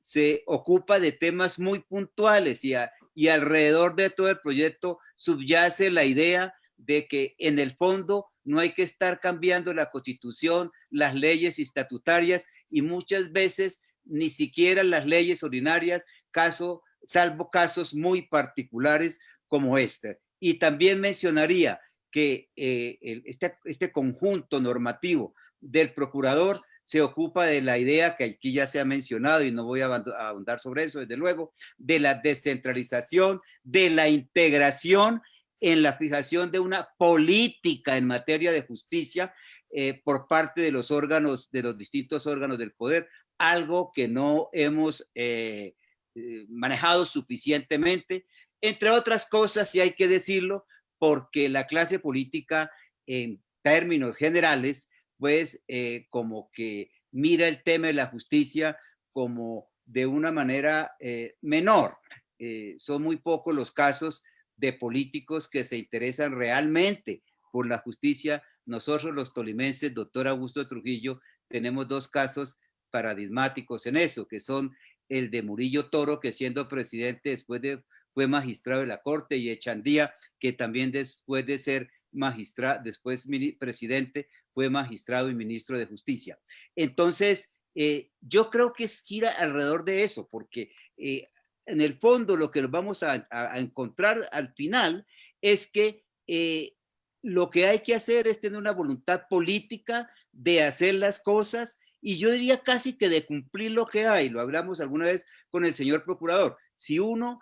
se ocupa de temas muy puntuales y alrededor de todo el proyecto subyace la idea de que en el fondo no hay que estar cambiando la Constitución, las leyes estatutarias y muchas veces ni siquiera las leyes ordinarias, salvo casos muy particulares como este. Y también mencionaría que este conjunto normativo del procurador se ocupa de la idea que aquí ya se ha mencionado y no voy a ahondar sobre eso, desde luego, de la descentralización, de la integración en la fijación de una política en materia de justicia por parte de los órganos, de los distintos órganos del poder, algo que no hemos manejado suficientemente, entre otras cosas, y hay que decirlo, porque la clase política en términos generales pues como que mira el tema de la justicia como de una manera menor. Son muy pocos los casos de políticos que se interesan realmente por la justicia. Nosotros los tolimenses, doctor Augusto Trujillo, tenemos dos casos paradigmáticos en eso, que son el de Murillo Toro, que siendo presidente después fue magistrado de la Corte, y Echandía, que también después de ser magistrado, después presidente, fue magistrado y ministro de Justicia. Entonces, yo creo que gira alrededor de eso, porque en el fondo lo que nos vamos a encontrar al final es que lo que hay que hacer es tener una voluntad política de hacer las cosas y yo diría casi que de cumplir lo que hay. Lo hablamos alguna vez con el señor procurador. Si uno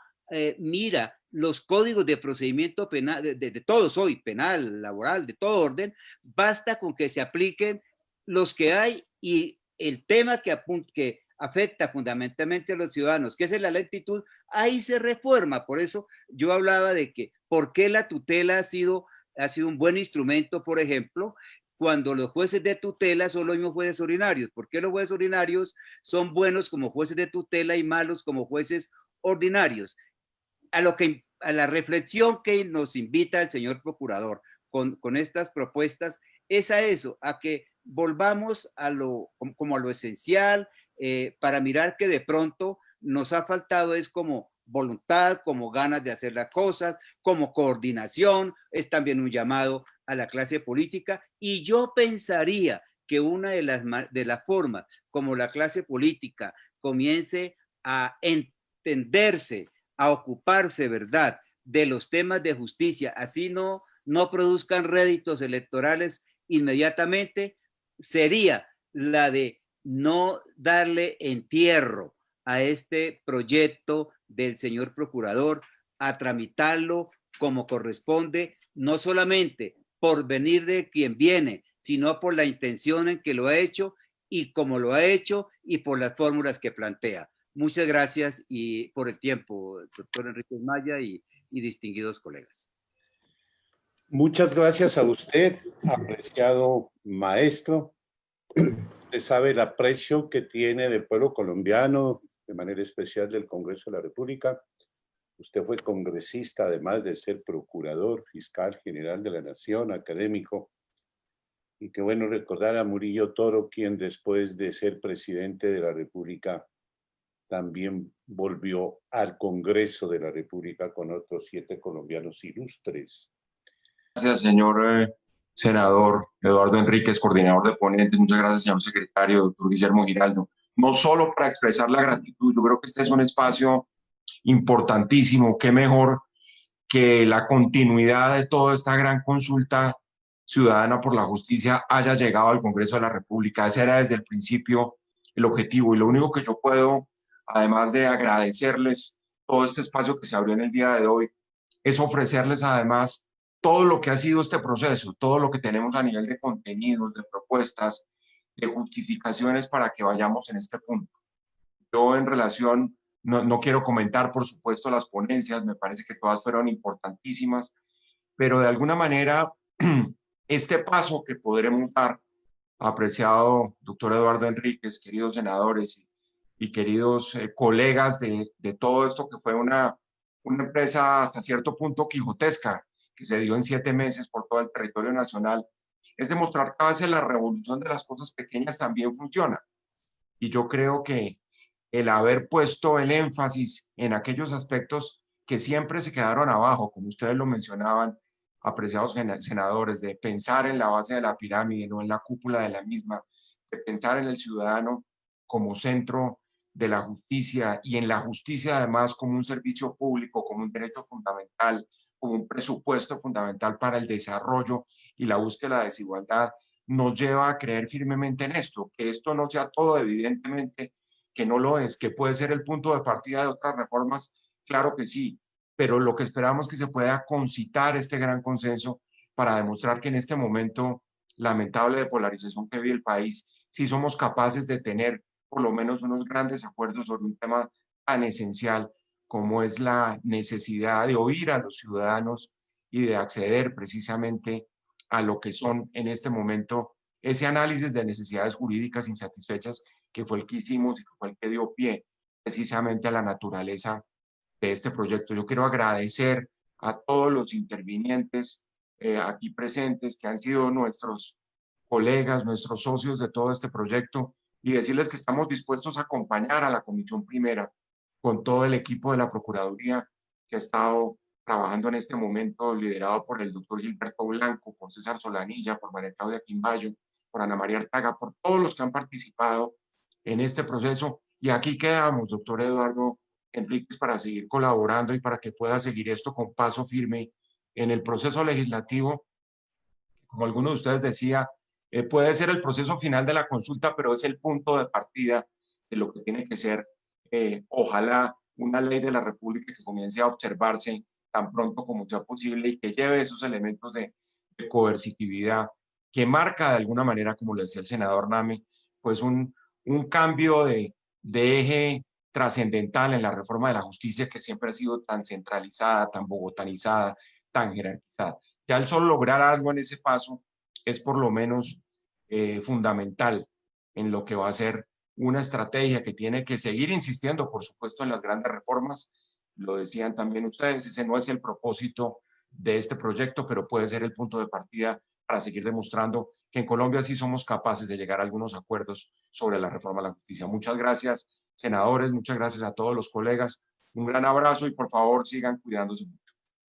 mira los códigos de procedimiento penal, de todos hoy, penal, laboral, de todo orden, basta con que se apliquen los que hay y el tema que afecta fundamentalmente a los ciudadanos, que es la lentitud, ahí se reforma. Por eso yo hablaba de que por qué la tutela ha sido un buen instrumento, por ejemplo, cuando los jueces de tutela son los mismos jueces ordinarios. ¿Por qué los jueces ordinarios son buenos como jueces de tutela y malos como jueces ordinarios? A la reflexión que nos invita el señor procurador con estas propuestas es a eso, a que volvamos como a lo esencial, para mirar que de pronto nos ha faltado es como voluntad, como ganas de hacer las cosas, como coordinación, es también un llamado a la clase política, y yo pensaría que una de las formas como la clase política comience a entenderse, a ocuparse, ¿verdad?, de los temas de justicia, así no produzcan réditos electorales inmediatamente, sería la de no darle entierro a este proyecto del señor procurador, a tramitarlo como corresponde, no solamente por venir de quien viene, sino por la intención en que lo ha hecho y como lo ha hecho y por las fórmulas que plantea. Muchas gracias y por el tiempo, doctor Enrique Maya y distinguidos colegas. Muchas gracias a usted, apreciado maestro. Usted sabe el aprecio que tiene del pueblo colombiano, de manera especial del Congreso de la República. Usted fue congresista, además de ser procurador fiscal general de la Nación, académico. Y qué bueno recordar a Murillo Toro, quien después de ser presidente de la República, también volvió al Congreso de la República con otros 7 colombianos ilustres. Gracias, señor senador Eduardo Enríquez, coordinador de ponentes. Muchas gracias, señor secretario, doctor Guillermo Giraldo. No solo para expresar la gratitud, yo creo que este es un espacio importantísimo. Qué mejor que la continuidad de toda esta gran consulta ciudadana por la justicia haya llegado al Congreso de la República. Ese era desde el principio el objetivo. Y lo único que yo puedo, además de agradecerles todo este espacio que se abrió en el día de hoy, es ofrecerles además todo lo que ha sido este proceso, todo lo que tenemos a nivel de contenidos, de propuestas, de justificaciones para que vayamos en este punto. Yo en relación, no quiero comentar, por supuesto, las ponencias, me parece que todas fueron importantísimas, pero de alguna manera este paso que podremos dar, apreciado doctor Eduardo Enríquez, queridos senadores y queridos colegas de todo esto que fue una empresa hasta cierto punto quijotesca, que se dio en 7 meses por todo el territorio nacional, es demostrar que a veces la revolución de las cosas pequeñas también funciona. Y yo creo que el haber puesto el énfasis en aquellos aspectos que siempre se quedaron abajo, como ustedes lo mencionaban, apreciados senadores, de pensar en la base de la pirámide, no en la cúpula de la misma, de pensar en el ciudadano como centro de la justicia y en la justicia además como un servicio público, como un derecho fundamental, como un presupuesto fundamental para el desarrollo y la búsqueda de la desigualdad, nos lleva a creer firmemente en esto, que esto no sea todo, evidentemente que no lo es, que puede ser el punto de partida de otras reformas, claro que sí, pero lo que esperamos es que se pueda concitar este gran consenso para demostrar que en este momento lamentable de polarización que vive el país, sí somos capaces de tener por lo menos unos grandes acuerdos sobre un tema tan esencial como es la necesidad de oír a los ciudadanos y de acceder precisamente a lo que son en este momento ese análisis de necesidades jurídicas insatisfechas que fue el que hicimos y que fue el que dio pie precisamente a la naturaleza de este proyecto. Yo quiero agradecer a todos los intervinientes aquí presentes que han sido nuestros colegas, nuestros socios de todo este proyecto y decirles que estamos dispuestos a acompañar a la Comisión Primera con todo el equipo de la Procuraduría que ha estado trabajando en este momento, liderado por el doctor Gilberto Blanco, por César Solanilla, por María Claudia Quimbayo, por Ana María Artaga, por todos los que han participado en este proceso. Y aquí quedamos, doctor Eduardo Enríquez, para seguir colaborando y para que pueda seguir esto con paso firme en el proceso legislativo. Como alguno de ustedes decía, puede ser el proceso final de la consulta, pero es el punto de partida de lo que tiene que ser, ojalá, una ley de la República que comience a observarse tan pronto como sea posible y que lleve esos elementos de coercitividad que marca de alguna manera, como lo decía el senador Name, pues un cambio de eje trascendental en la reforma de la justicia que siempre ha sido tan centralizada, tan bogotanizada, tan jerarquizada. Ya el solo lograr algo en ese paso es por lo menos fundamental en lo que va a ser una estrategia que tiene que seguir insistiendo, por supuesto, en las grandes reformas. Lo decían también ustedes, ese no es el propósito de este proyecto, pero puede ser el punto de partida para seguir demostrando que en Colombia sí somos capaces de llegar a algunos acuerdos sobre la reforma de la justicia. Muchas gracias, senadores, muchas gracias a todos los colegas. Un gran abrazo y por favor sigan cuidándose.